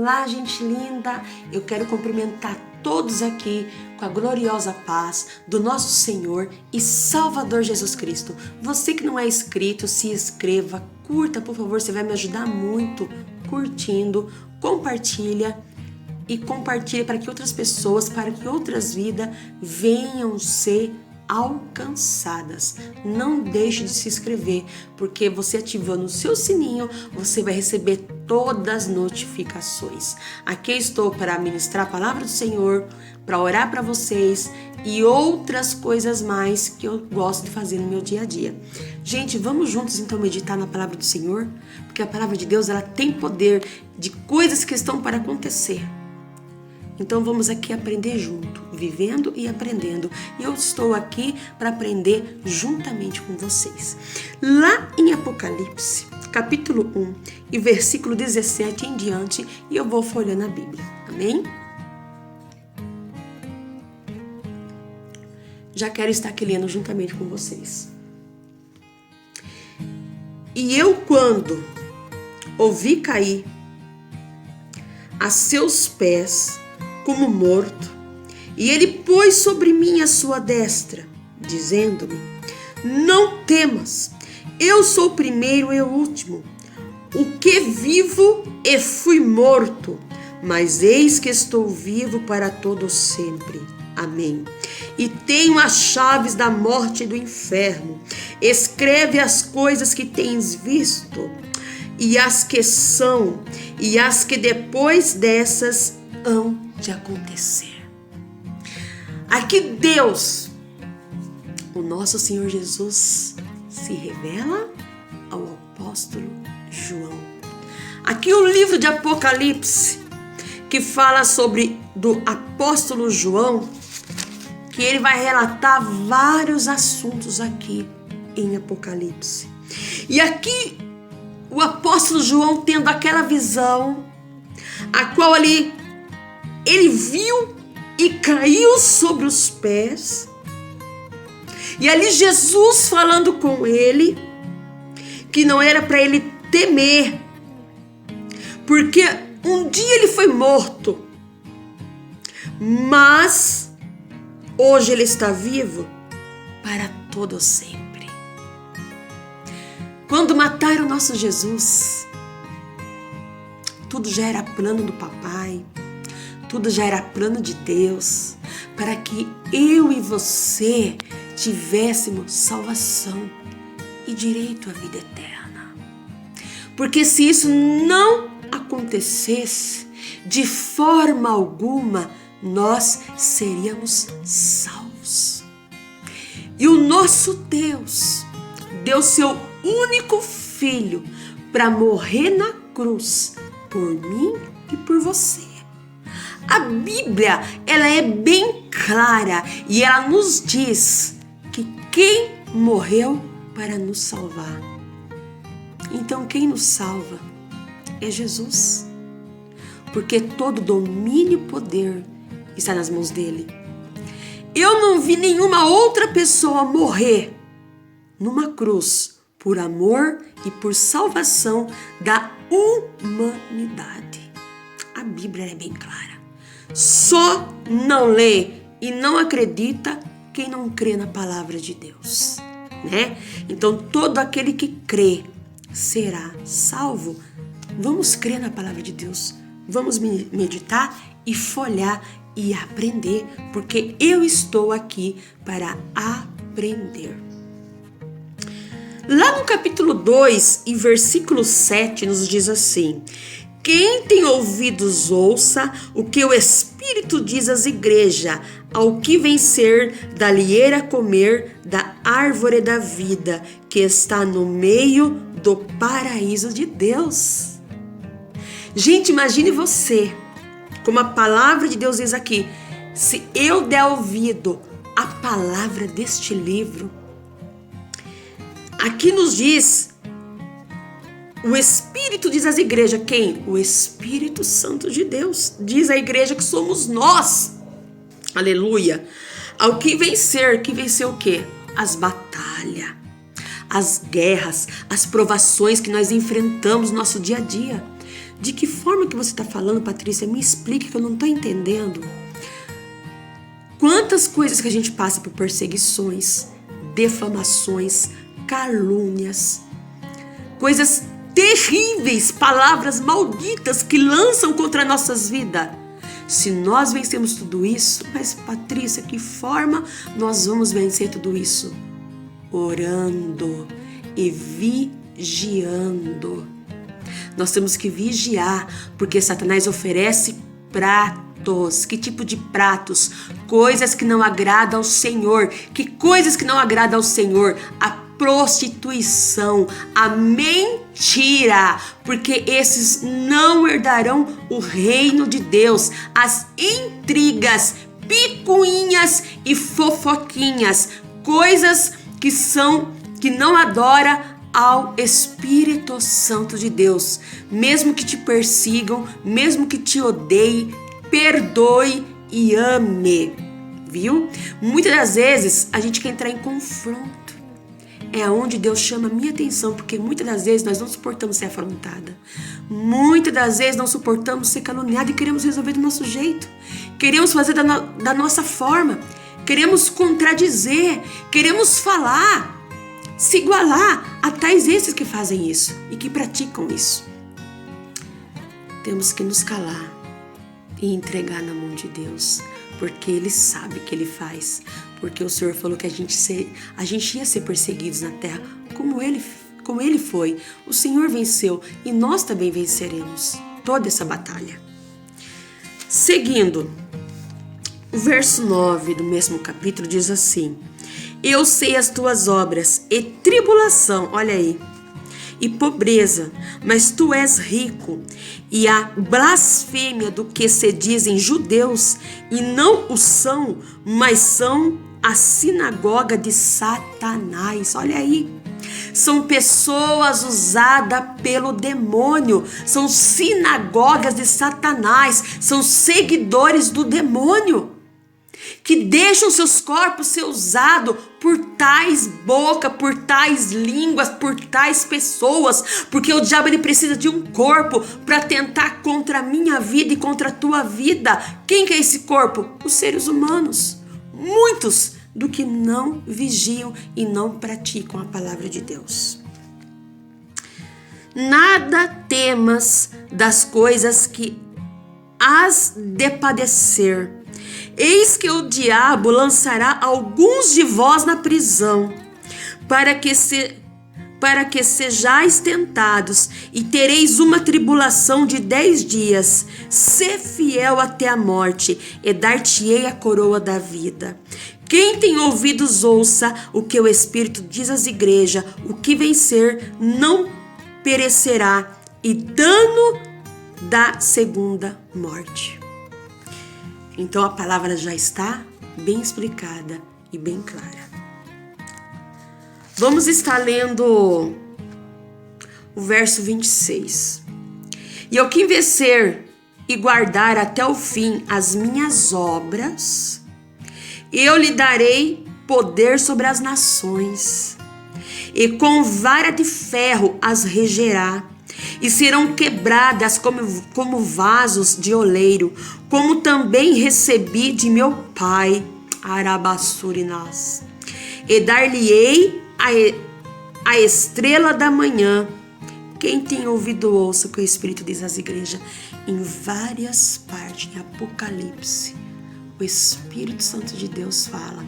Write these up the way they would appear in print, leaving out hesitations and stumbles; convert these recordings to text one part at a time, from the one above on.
Olá, gente linda! Eu quero cumprimentar todos aqui com a gloriosa paz do nosso Senhor e Salvador Jesus Cristo. Você que não é inscrito, se inscreva, curta, por favor, você vai me ajudar muito curtindo, compartilha para que outras pessoas, para que outras vidas venham ser alcançadas. Não deixe de se inscrever, porque você ativando o seu sininho, você vai receber todas as notificações. Aqui estou para ministrar a palavra do Senhor, para orar para vocês e outras coisas mais que eu gosto de fazer no meu dia a dia. Gente, vamos juntos então meditar na palavra do Senhor, porque a palavra de Deus ela tem poder de coisas que estão para acontecer. Então vamos aqui aprender junto, vivendo e aprendendo. E eu estou aqui para aprender juntamente com vocês. Lá em Apocalipse, capítulo 1 e versículo 17 em diante, e eu vou folheando a Bíblia. Amém? Já quero estar aqui lendo juntamente com vocês. E eu, quando ouvi cair a seus pés como morto, e ele pôs sobre mim a sua destra, dizendo-me: não temas, eu sou o primeiro e o último, o que vivo e fui morto, mas eis que estou vivo para todo sempre. Amém. E tenho as chaves da morte e do inferno. Escreve as coisas que tens visto, e as que são, e as que depois dessas hão de acontecer. Aqui Deus, o nosso Senhor Jesus, se revela ao apóstolo João. Aqui o livro de Apocalipse, que fala sobre do apóstolo João, que ele vai relatar vários assuntos aqui em Apocalipse. E aqui o apóstolo João tendo aquela visão, a qual ele viu e caiu sobre os pés. E ali Jesus falando com ele, que não era para ele temer, porque um dia ele foi morto, mas hoje ele está vivo para todo sempre. Quando mataram o nosso Jesus, tudo já era plano do papai, tudo já era plano de Deus, para que eu e você tivéssemos salvação e direito à vida eterna. Porque se isso não acontecesse, de forma alguma, nós seríamos salvos. E o nosso Deus deu seu único filho para morrer na cruz por mim e por você. A Bíblia, ela é bem clara e ela nos diz que quem morreu para nos salvar. Então quem nos salva é Jesus, porque todo domínio e poder está nas mãos dele. Eu não vi nenhuma outra pessoa morrer numa cruz por amor e por salvação da humanidade. A Bíblia é bem clara. Só não lê e não acredita quem não crê na palavra de Deus, né? Então todo aquele que crê será salvo. Vamos crer na palavra de Deus, vamos meditar e folhear e aprender, porque eu estou aqui para aprender. Lá no capítulo 2 e versículo 7 nos diz assim: quem tem ouvidos ouça o que o Espírito diz às igrejas, ao que vencer dali a comer da árvore da vida, que está no meio do paraíso de Deus. Gente, imagine você, como a palavra de Deus diz aqui, se eu der ouvido à palavra deste livro, aqui nos diz, o Espírito diz às igrejas, quem? O Espírito Santo de Deus. Diz à igreja que somos nós. Aleluia. Ao que vencer o quê? As batalhas, as guerras, as provações que nós enfrentamos no nosso dia a dia. De que forma que você está falando, Patrícia? Me explique que eu não estou entendendo. Quantas coisas que a gente passa por perseguições, defamações, calúnias, coisas terríveis, palavras malditas que lançam contra nossas vidas. Se nós vencemos tudo isso, mas Patrícia, que forma nós vamos vencer tudo isso? Orando e vigiando. Nós temos que vigiar, porque Satanás oferece pratos. Que tipo de pratos? Coisas que não agradam ao Senhor. Que coisas que não agradam ao Senhor? A prostituição, a mentira, porque esses não herdarão o reino de Deus. As intrigas, picuinhas e fofoquinhas, coisas que não adora ao Espírito Santo de Deus. Mesmo que te persigam, mesmo que te odeiem, perdoe e ame, viu? Muitas das vezes a gente quer entrar em confronto. É onde Deus chama a minha atenção, porque muitas das vezes nós não suportamos ser afrontada. Muitas das vezes não suportamos ser caluniados e queremos resolver do nosso jeito. Queremos fazer da nossa forma. Queremos contradizer. Queremos falar, se igualar a tais esses que fazem isso e que praticam isso. Temos que nos calar e entregar na mão de Deus, porque Ele sabe o que Ele faz, porque o Senhor falou que a gente ia ser perseguidos na terra, como Ele foi. O Senhor venceu e nós também venceremos toda essa batalha. Seguindo, o verso 9 do mesmo capítulo diz assim: eu sei as tuas obras e tribulação, olha aí, e pobreza, mas tu és rico, e a blasfêmia do que se dizem judeus, e não o são, mas são a sinagoga de Satanás. Olha aí, são pessoas usadas pelo demônio, são sinagogas de Satanás, são seguidores do demônio, que deixam seus corpos ser usados por tais bocas, por tais línguas, por tais pessoas, porque o diabo ele precisa de um corpo para tentar contra a minha vida e contra a tua vida. Quem que é esse corpo? Os seres humanos. Muitos do que não vigiam e não praticam a palavra de Deus. Nada temas das coisas que has de padecer. Eis que o diabo lançará alguns de vós na prisão, para que sejais tentados, e tereis uma tribulação de 10 dias. Sê fiel até a morte, e dar-te-ei a coroa da vida. Quem tem ouvidos, ouça o que o Espírito diz às igrejas: o que vencer não perecerá, e dano da segunda morte. Então a palavra já está bem explicada e bem clara. Vamos estar lendo o verso 26. E ao que vencer e guardar até o fim as minhas obras, eu lhe darei poder sobre as nações, e com vara de ferro as regerá, e serão quebradas como vasos de oleiro, como também recebi de meu pai, Arabassurinas. E dar-lhe-ei a estrela da manhã. Quem tem ouvido, ouça o que o Espírito diz às igrejas. Em várias partes, em Apocalipse, o Espírito Santo de Deus fala: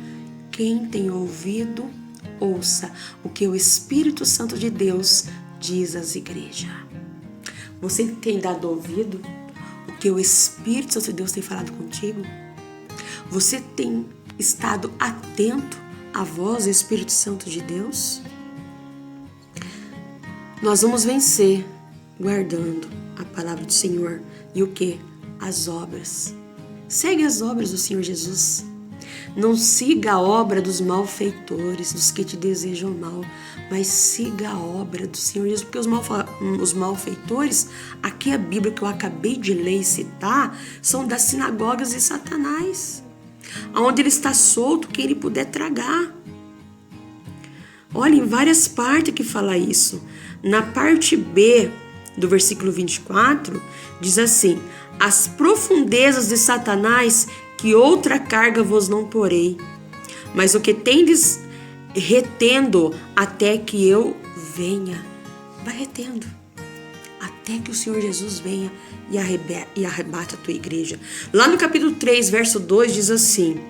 quem tem ouvido, ouça o que o Espírito Santo de Deus diz às igrejas. Você tem dado ouvido o que o Espírito Santo de Deus tem falado contigo? Você tem estado atento à voz do Espírito Santo de Deus? Nós vamos vencer guardando a palavra do Senhor. E o que? As obras. Segue as obras do Senhor Jesus. Não siga a obra dos malfeitores, dos que te desejam mal, mas siga a obra do Senhor Jesus, porque os malfeitores, aqui a Bíblia que eu acabei de ler e citar, são das sinagogas de Satanás, onde ele está solto, quem ele puder tragar. Olha, em várias partes que fala isso. Na parte B do versículo 24, diz assim: as profundezas de Satanás, que outra carga vos não porei, mas o que tendes retendo até que eu venha. Vai retendo até que o Senhor Jesus venha e arrebate a tua igreja. Lá no capítulo 3, verso 2, diz assim: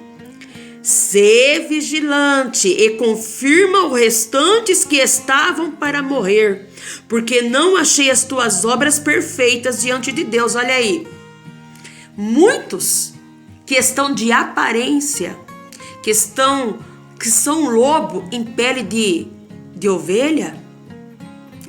sê vigilante e confirma os restantes que estavam para morrer, porque não achei as tuas obras perfeitas diante de Deus. Olha aí, muitos que estão de aparência, que são lobo em pele de ovelha,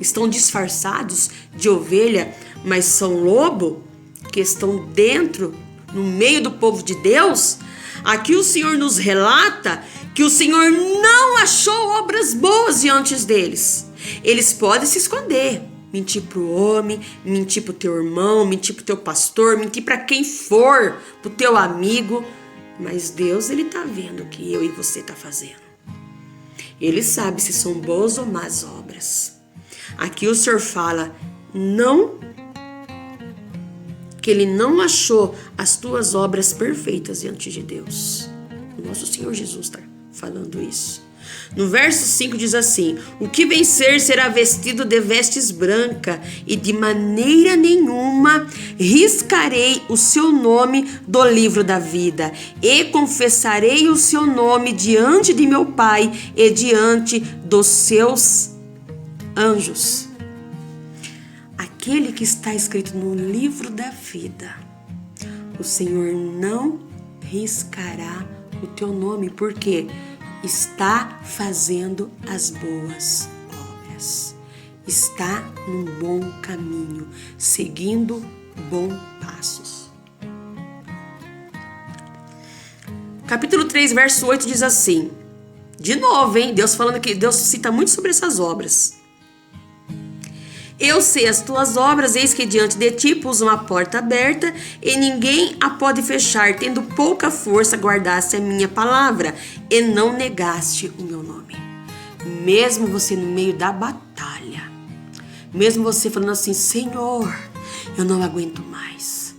estão disfarçados de ovelha, mas são lobo, que estão dentro, no meio do povo de Deus. Aqui o Senhor nos relata que o Senhor não achou obras boas diante deles. Eles podem se esconder, mentir para o homem, mentir para o teu irmão, mentir para o teu pastor, mentir para quem for, para o teu amigo, mas Deus, Ele está vendo o que eu e você está fazendo. Ele sabe se são boas ou más obras. Aqui o Senhor fala, não, que Ele não achou as tuas obras perfeitas diante de Deus. O nosso Senhor Jesus está falando isso. No verso 5 diz assim: o que vencer será vestido de vestes brancas, e de maneira nenhuma riscarei o seu nome do livro da vida, e confessarei o seu nome diante de meu Pai e diante dos seus anjos. Aquele que está escrito no livro da vida, o Senhor não riscará o teu nome, porque está fazendo as boas obras, está num bom caminho, seguindo bons passos. Capítulo 3, verso 8 diz assim, de novo, hein? Deus falando que Deus cita muito sobre essas obras. Eu sei as tuas obras, eis que diante de ti pus uma porta aberta, e ninguém a pode fechar, tendo pouca força, guardaste a minha palavra, e não negaste o meu nome. Mesmo você no meio da batalha, mesmo você falando assim, Senhor, eu não aguento mais,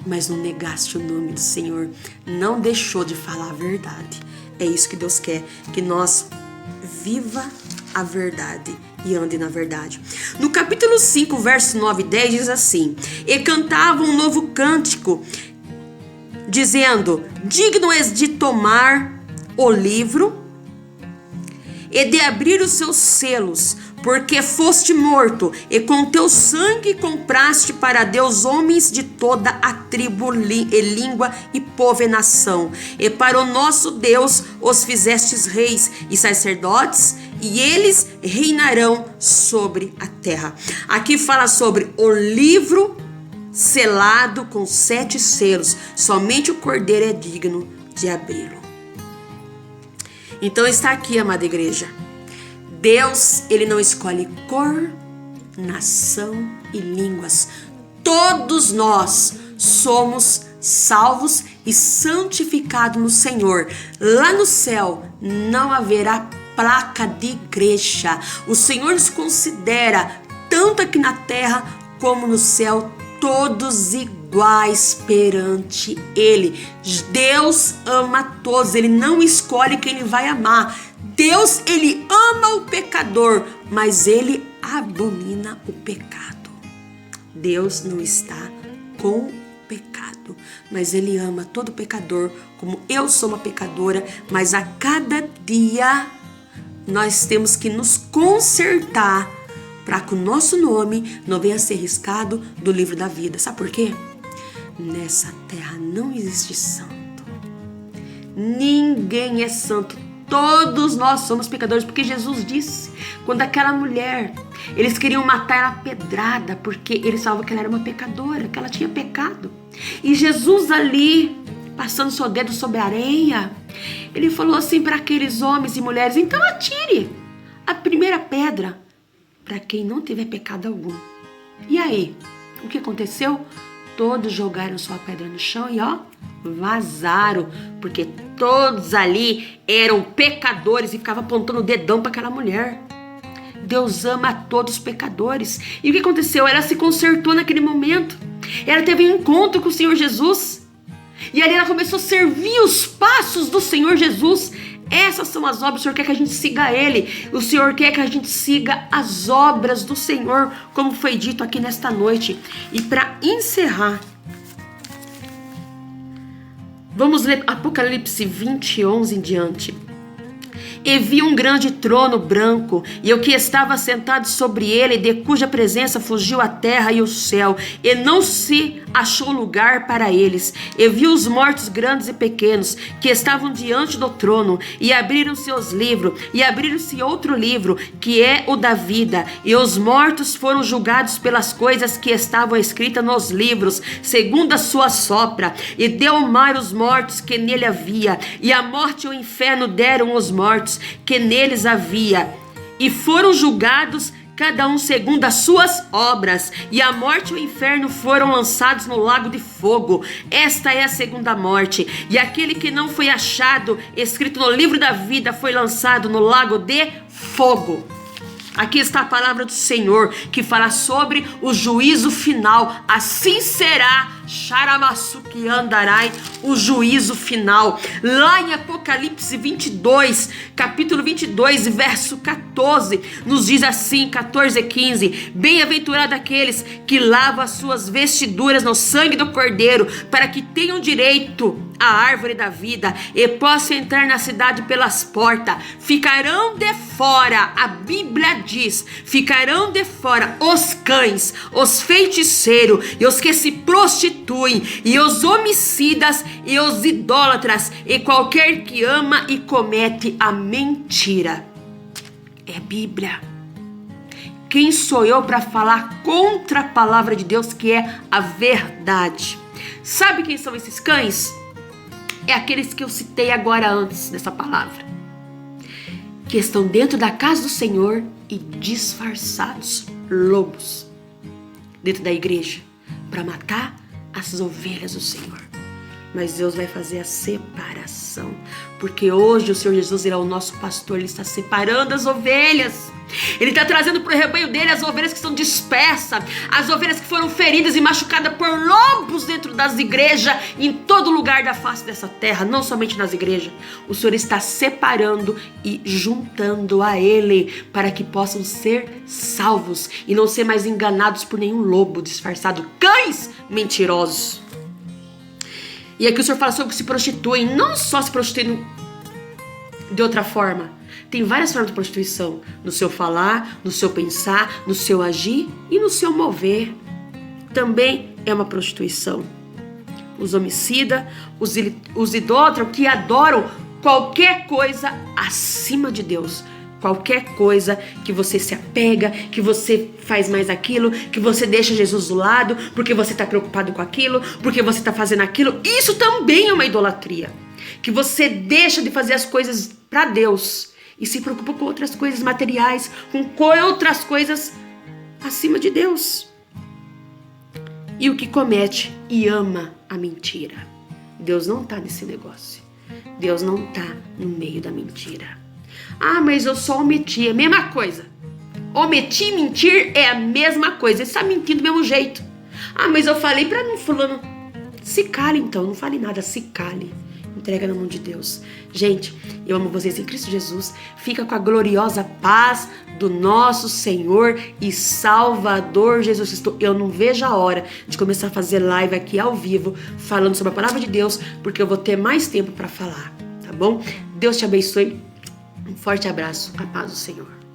mas não negaste o nome do Senhor, não deixou de falar a verdade. É isso que Deus quer, que nós viva a verdade e ande na verdade. No capítulo 5, verso 9 e 10 diz assim: e cantavam um novo cântico, dizendo, digno és de tomar o livro e de abrir os seus selos, porque foste morto, e com teu sangue compraste para Deus homens de toda a tribo e língua e povo e nação, e para o nosso Deus os fizestes reis e sacerdotes, e eles reinarão sobre a terra. Aqui fala sobre o livro selado com 7 selos. Somente o Cordeiro é digno de abri-lo. Então está aqui, amada igreja. Deus, Ele não escolhe cor, nação e línguas. Todos nós somos salvos e santificados no Senhor. Lá no céu não haverá placa de igreja. O Senhor nos considera, tanto aqui na terra como no céu, todos iguais perante Ele. Deus ama todos, Ele não escolhe quem Ele vai amar. Deus, Ele ama o pecador, mas Ele abomina o pecado. Deus não está com o pecado, mas Ele ama todo pecador, como eu sou uma pecadora, mas a cada dia nós temos que nos consertar para que o nosso nome não venha a ser riscado do livro da vida. Sabe por quê? Nessa terra não existe santo. Ninguém é santo. Todos nós somos pecadores, porque Jesus disse, quando aquela mulher, eles queriam matar ela pedrada, porque eles falavam que ela era uma pecadora, que ela tinha pecado. E Jesus ali, passando seu dedo sobre a areia, Ele falou assim para aqueles homens e mulheres, então atire a primeira pedra para quem não tiver pecado algum. E aí, o que aconteceu? Todos jogaram sua pedra no chão e vazaram, porque todos ali eram pecadores e ficavam apontando o dedão para aquela mulher. Deus ama a todos os pecadores. E o que aconteceu? Ela se consertou naquele momento. Ela teve um encontro com o Senhor Jesus. E ali ela começou a servir os passos do Senhor Jesus. Essas são as obras. O Senhor quer que a gente siga Ele. O Senhor quer que a gente siga as obras do Senhor, como foi dito aqui nesta noite. E para encerrar, vamos ler Apocalipse 20, 11 em diante. E vi um grande trono branco, e o que estava sentado sobre ele, de cuja presença fugiu a terra e o céu, e não se achou lugar para eles. E vi os mortos grandes e pequenos, que estavam diante do trono, e abriram-se os livros, e abriram-se outro livro, que é o da vida, e os mortos foram julgados pelas coisas que estavam escritas nos livros, segundo a sua sopra, e deu o mar os mortos que nele havia, e a morte e o inferno deram os mortos que neles havia, e foram julgados cada um segundo as suas obras, e a morte e o inferno foram lançados no lago de fogo. Esta é a segunda morte, e aquele que não foi achado escrito no livro da vida foi lançado no lago de fogo. Aqui está a palavra do Senhor, que fala sobre o juízo final. Assim será, Xaramassuki andarai, o juízo final. Lá em Apocalipse 22, capítulo 22, verso 14, nos diz assim, 14 e 15: bem-aventurado aqueles que lavam as suas vestiduras no sangue do Cordeiro, para que tenham direito à árvore da vida e possam entrar na cidade pelas portas. Ficarão de fora, a Bíblia diz, ficarão de fora os cães, os feiticeiros e os que se prostituem, e os homicidas e os idólatras, e qualquer que ama e comete a mentira. É a Bíblia. Quem sou eu para falar contra a palavra de Deus, que é a verdade? Sabe quem são esses cães? É aqueles que eu citei agora antes dessa palavra, que estão dentro da casa do Senhor e disfarçados lobos dentro da igreja para matar as ovelhas do Senhor. Mas Deus vai fazer a separação, porque hoje o Senhor Jesus, Ele é o nosso pastor. Ele está separando as ovelhas. Ele está trazendo para o rebanho dele as ovelhas que estão dispersas, as ovelhas que foram feridas e machucadas por lobos dentro das igrejas, em todo lugar da face dessa terra, não somente nas igrejas. O Senhor está separando e juntando a Ele, para que possam ser salvos e não ser mais enganados por nenhum lobo disfarçado, cães mentirosos. E aqui o Senhor fala sobre que se prostituem, não só se prostituem de outra forma. Tem várias formas de prostituição, no seu falar, no seu pensar, no seu agir e no seu mover. Também é uma prostituição. Os homicidas, os idólatras que adoram qualquer coisa acima de Deus. Qualquer coisa que você se apega, que você faz mais aquilo, que você deixa Jesus do lado, porque você está preocupado com aquilo, porque você está fazendo aquilo. Isso também é uma idolatria. Que você deixa de fazer as coisas para Deus e se preocupa com outras coisas materiais, com outras coisas acima de Deus. E o que comete e ama a mentira. Deus não está nesse negócio. Deus não está no meio da mentira. Ah, mas eu só omiti, é a mesma coisa. Omitir e mentir é a mesma coisa. Ele está mentindo do mesmo jeito. Ah, mas eu falei para não fulano. Se cale então, não fale nada, se cale. Entrega na mão de Deus. Gente, eu amo vocês em Cristo Jesus. Fica com a gloriosa paz do nosso Senhor e Salvador Jesus Cristo. Eu não vejo a hora de começar a fazer live aqui ao vivo, falando sobre a palavra de Deus, porque eu vou ter mais tempo para falar, tá bom? Deus te abençoe. Um forte abraço. A paz do Senhor.